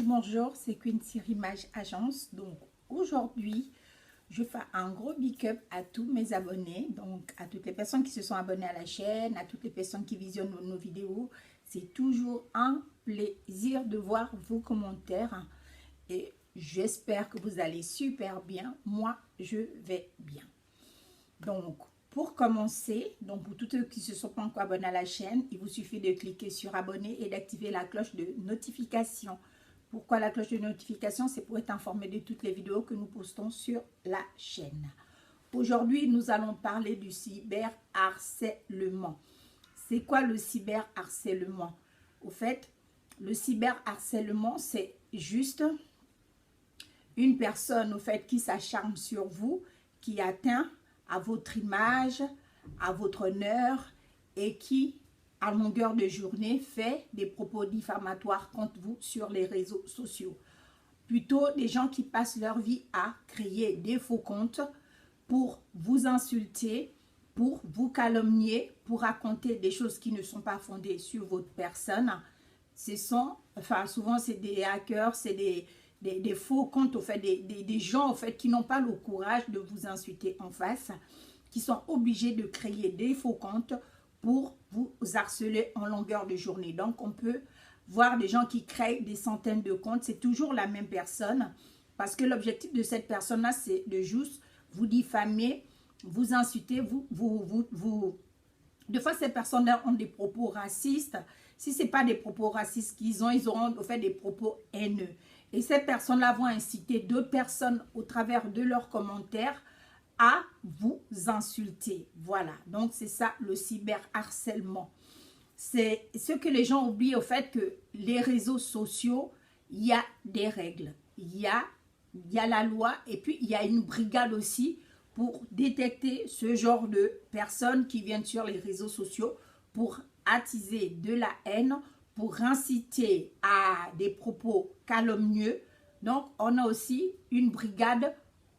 Bonjour, c'est Queen Image Agence. Donc aujourd'hui, je fais un gros big up à tous mes abonnés, donc à toutes les personnes qui se sont abonnées à la chaîne, à toutes les personnes qui visionnent nos vidéos. C'est toujours un plaisir de voir vos commentaires et j'espère que vous allez super bien. Moi, je vais bien. Donc, pour commencer, donc pour tous ceux qui ne se sont pas encore abonnés à la chaîne, il vous suffit de cliquer sur abonner et d'activer la cloche de notification. Pourquoi la cloche de notification? C'est pour être informé de toutes les vidéos que nous postons sur la chaîne. Aujourd'hui, nous allons parler du cyberharcèlement. C'est quoi le cyberharcèlement? Au fait, le cyberharcèlement, c'est juste une personne au fait qui s'acharne sur vous, qui atteint à votre image, à votre honneur et qui, à longueur de journée, fait des propos diffamatoires contre vous sur les réseaux sociaux. Plutôt des gens qui passent leur vie à créer des faux comptes pour vous insulter, pour vous calomnier, pour raconter des choses qui ne sont pas fondées sur votre personne. Souvent c'est des hackers, c'est des faux comptes, au fait, des gens au fait, qui n'ont pas le courage de vous insulter en face, qui sont obligés de créer des faux comptes pour vous harceler en longueur de journée. Donc, on peut voir des gens qui créent des centaines de comptes. C'est toujours la même personne parce que l'objectif de cette personne-là, c'est de juste vous diffamer, vous insulter, Des fois, ces personnes-là ont des propos racistes. Si ce n'est pas des propos racistes qu'ils ont, ils auront au fait des propos haineux. Et ces personnes-là vont inciter d'autres personnes au travers de leurs commentaires à vous insulter. Voilà, donc c'est ça le cyberharcèlement. C'est ce que les gens oublient au fait que les réseaux sociaux, il y a des règles. Il y a la loi et puis il y a une brigade aussi pour détecter ce genre de personnes qui viennent sur les réseaux sociaux pour attiser de la haine, pour inciter à des propos calomnieux. Donc, on a aussi une brigade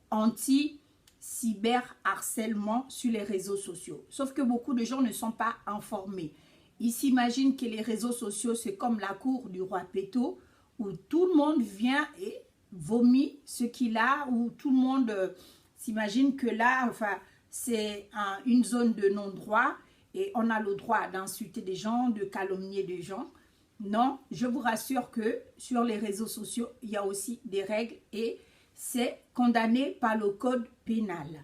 anti-cyberharcèlement sur les réseaux sociaux. Sauf que beaucoup de gens ne sont pas informés. Ils s'imaginent que les réseaux sociaux, c'est comme la cour du roi Péto, où tout le monde vient et vomit ce qu'il a, où tout le monde s'imagine que là, c'est une zone de non-droit et on a le droit d'insulter des gens, de calomnier des gens. Non, je vous rassure que sur les réseaux sociaux, il y a aussi des règles et c'est condamné par le code pénal.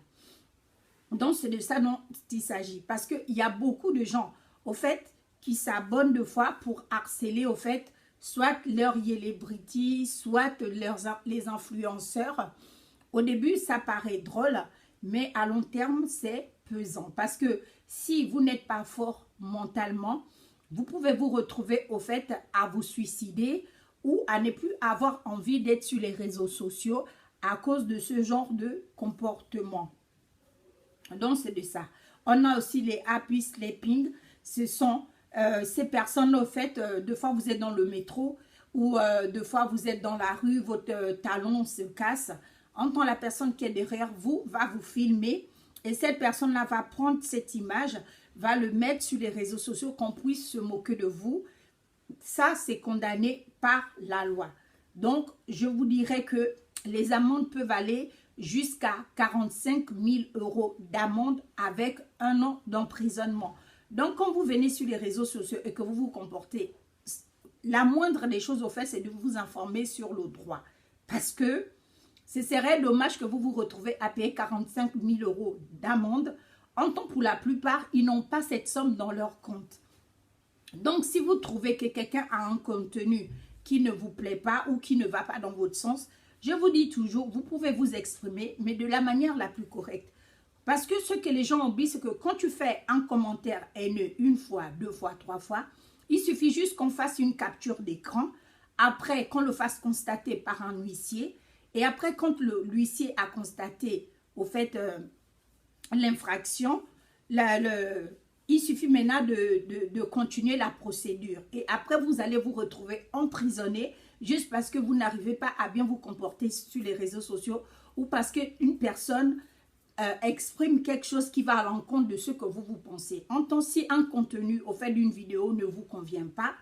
Donc, c'est de ça dont il s'agit. Parce qu'il y a beaucoup de gens, au fait, qui s'abonnent de fois pour harceler, au fait, soit leurs celebrities, soit les influenceurs. Au début, ça paraît drôle, mais à long terme, c'est pesant. Parce que si vous n'êtes pas fort mentalement, vous pouvez vous retrouver au fait à vous suicider ou à ne plus avoir envie d'être sur les réseaux sociaux à cause de ce genre de comportement. Donc, c'est de ça. On a aussi les happy sleeping. Ce sont ces personnes, au fait, deux fois vous êtes dans le métro ou deux fois vous êtes dans la rue, votre talon se casse. Entend la personne qui est derrière vous va vous filmer et cette personne-là va prendre cette image, va le mettre sur les réseaux sociaux, qu'on puisse se moquer de vous. Ça, c'est condamné par la loi. Donc, je vous dirais que les amendes peuvent aller jusqu'à 45 000 € d'amende avec 1 an d'emprisonnement. Donc, quand vous venez sur les réseaux sociaux et que vous vous comportez, la moindre des choses, au fait, c'est de vous informer sur le droit. Parce que ce serait dommage que vous vous retrouvez à payer 45 000 € d'amende. En tant pour la plupart, ils n'ont pas cette somme dans leur compte. Donc, si vous trouvez que quelqu'un a un contenu qui ne vous plaît pas ou qui ne va pas dans votre sens, je vous dis toujours, vous pouvez vous exprimer, mais de la manière la plus correcte. Parce que ce que les gens oublient, c'est que quand tu fais un commentaire haineux une fois, deux fois, trois fois, il suffit juste qu'on fasse une capture d'écran. Après, qu'on le fasse constater par un huissier. Et après, quand l'huissier a constaté, au fait, l'infraction, il suffit maintenant de continuer la procédure. Et après, vous allez vous retrouver emprisonné juste parce que vous n'arrivez pas à bien vous comporter sur les réseaux sociaux ou parce qu'une personne exprime quelque chose qui va à l'encontre de ce que vous pensez. En tant si un contenu au fait d'une vidéo ne vous convient pas,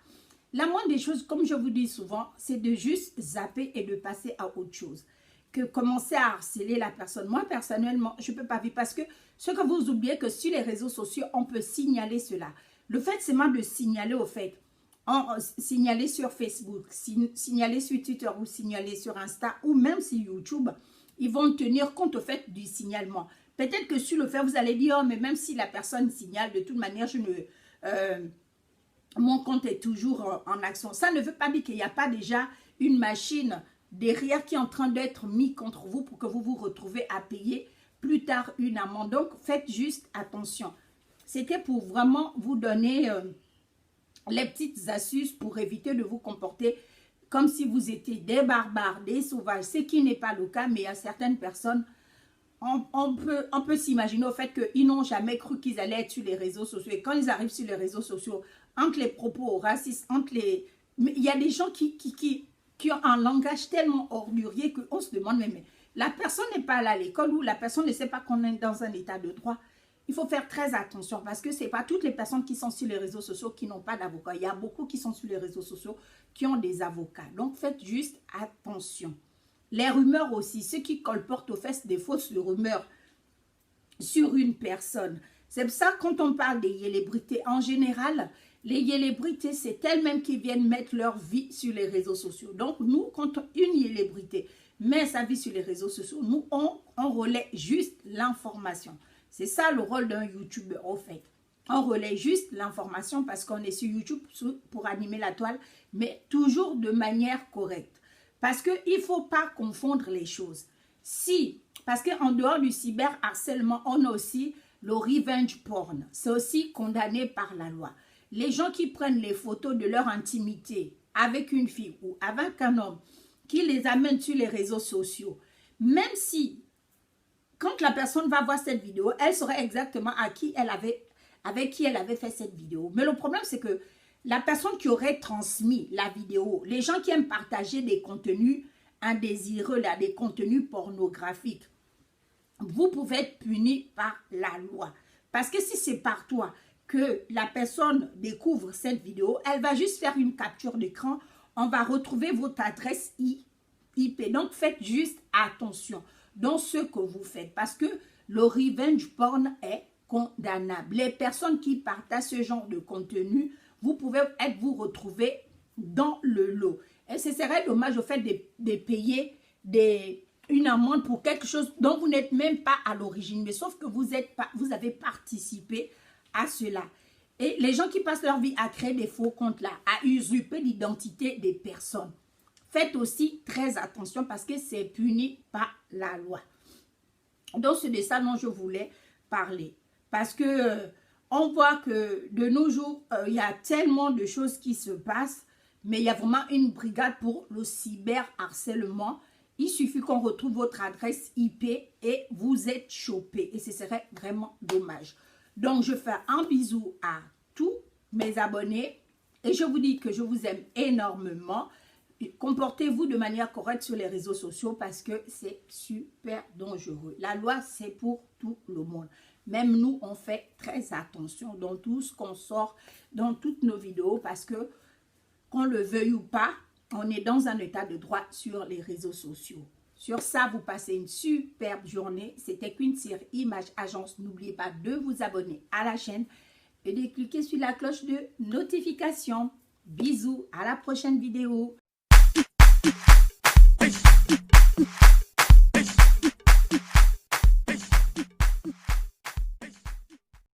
La moindre des choses, comme je vous dis souvent, c'est de juste zapper et de passer à autre chose. Que commencer à harceler la personne. Moi, personnellement, je ne peux pas vivre parce que ce que vous oubliez, que sur les réseaux sociaux, on peut signaler cela. Le fait seulement de signaler au fait, signaler sur Facebook, signaler sur Twitter ou signaler sur Insta ou même sur YouTube, ils vont tenir compte au fait du signalement. Peut-être que sur le fait, vous allez dire, oh, mais même si la personne signale, de toute manière, mon compte est toujours en action. Ça ne veut pas dire qu'il n'y a pas déjà une machine derrière qui est en train d'être mise contre vous pour que vous vous retrouvez à payer plus tard une amende. Donc, faites juste attention. C'était pour vraiment vous donner les petites astuces pour éviter de vous comporter comme si vous étiez des barbares, des sauvages, ce qui n'est pas le cas, mais il y a certaines personnes, on peut s'imaginer au fait qu'ils n'ont jamais cru qu'ils allaient être sur les réseaux sociaux. Et quand ils arrivent sur les réseaux sociaux, entre les propos racistes, mais il y a des gens qui ont un langage tellement ordurier qu'on se demande, mais la personne n'est pas allée à l'école ou la personne ne sait pas qu'on est dans un état de droit. Il faut faire très attention parce que ce n'est pas toutes les personnes qui sont sur les réseaux sociaux qui n'ont pas d'avocat. Il y a beaucoup qui sont sur les réseaux sociaux qui ont des avocats. Donc, faites juste attention. Les rumeurs aussi, ceux qui colportent aux fesses des fausses rumeurs sur une personne. C'est pour ça quand on parle des célébrités, en général, les célébrités, c'est elles-mêmes qui viennent mettre leur vie sur les réseaux sociaux. Donc, nous, quand une célébrité met sa vie sur les réseaux sociaux, nous, on relaie juste l'information. C'est ça le rôle d'un YouTuber, au fait. On relaie juste l'information parce qu'on est sur YouTube pour animer la toile, mais toujours de manière correcte. Parce qu'il ne faut pas confondre les choses. Parce qu'en dehors du cyberharcèlement, on a aussi le revenge porn. C'est aussi condamné par la loi. Les gens qui prennent les photos de leur intimité avec une fille ou avec un homme, qui les amènent sur les réseaux sociaux, même si quand la personne va voir cette vidéo, elle saurait exactement avec qui elle avait fait cette vidéo. Mais le problème, c'est que la personne qui aurait transmis la vidéo, les gens qui aiment partager des contenus indésireux, là, des contenus pornographiques, vous pouvez être puni par la loi. Parce que si c'est par toi que la personne découvre cette vidéo, elle va juste faire une capture d'écran, on va retrouver votre adresse IP. Donc, faites juste attention dans ce que vous faites parce que le revenge porn est condamnable. Les personnes qui partagent ce genre de contenu, vous pouvez vous retrouver dans le lot. Et ce serait dommage au fait de payer une amende pour quelque chose dont vous n'êtes même pas à l'origine, mais sauf que vous avez participé à cela. Et les gens qui passent leur vie à créer des faux comptes là, à usurper l'identité des personnes, faites aussi très attention parce que c'est puni par la loi. Donc, c'est de ça dont je voulais parler. Parce que on voit que de nos jours, il y a tellement de choses qui se passent, mais il y a vraiment une brigade pour le cyberharcèlement. Il suffit qu'on retrouve votre adresse IP et vous êtes chopé. Et ce serait vraiment dommage. Donc, je fais un bisou à tous mes abonnés et je vous dis que je vous aime énormément. Comportez-vous de manière correcte sur les réseaux sociaux parce que c'est super dangereux. La loi, c'est pour tout le monde. Même nous, on fait très attention dans tout ce qu'on sort, dans toutes nos vidéos parce que, qu'on le veuille ou pas, on est dans un état de droit sur les réseaux sociaux. Sur ça, vous passez une superbe journée. C'était Queen Cyr Image Agence. N'oubliez pas de vous abonner à la chaîne et de cliquer sur la cloche de notification. Bisous, à la prochaine vidéo.